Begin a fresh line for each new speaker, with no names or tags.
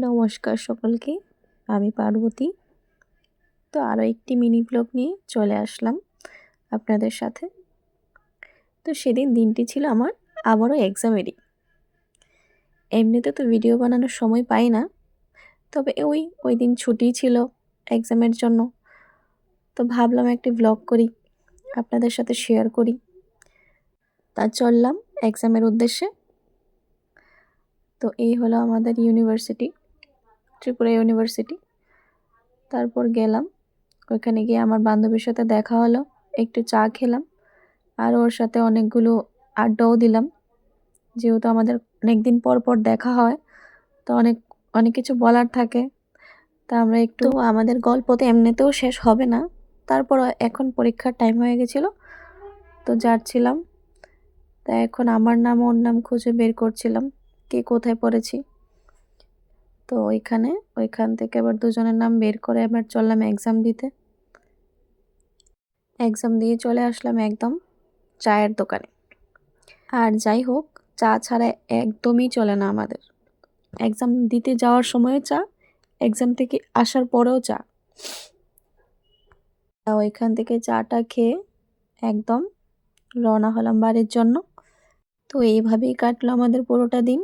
নমস্কার সকলকে, আমি পার্বতী। তো আরও একটি মিনি ব্লগ নিয়ে চলে আসলাম আপনাদের সাথে। তো সেদিন দিনটি ছিল আমার আবারও এক্সামেরই। এমনিতে তো ভিডিও বানানোর সময় পাই না, তবে ওই দিন ছুটি ছিল এক্সামের জন্য। তো ভাবলাম একটি ব্লগ করি, আপনাদের সাথে শেয়ার করি। তা চললাম এক্সামের উদ্দেশ্যে। তো এই হলো আমাদের ইউনিভার্সিটি, ত্রিপুরা ইউনিভার্সিটি। তারপর গেলাম, ওইখানে গিয়ে আমার বান্ধবীর সাথে দেখা হলো, একটু চা খেলাম আর ওর সাথে অনেকগুলো আড্ডাও দিলাম। যেহেতু আমাদের অনেক দিন পর পর দেখা হয়, তো অনেক অনেক কিছু বলার থাকে। তা আমরা একটু, আমাদের গল্প তো এমনিতেও শেষ হবে না, তারপর এখন পরীক্ষার টাইম হয়ে গেছিলো, তো যাচ্ছিলাম। তা এখন আমার নাম ওর নাম খুঁজে বের করছিলাম, কে কোথায় পড়েছি। তো ওইখান থেকে আবার দুজনের নাম বের করে এবার চললাম এক্সাম দিতে। এক্সাম দিয়ে চলে আসলাম একদম চায়ের দোকানে। আর যাই হোক, চা ছাড়া একদমই চলে না আমাদের। এক্সাম দিতে যাওয়ার সময়ও চা, এক্সাম থেকে আসার পরেও চা। ওইখান থেকে চাটা খেয়ে একদম রওনা হলাম বাড়ির জন্য। তো এইভাবেই কাটলো আমাদের পুরোটা দিন।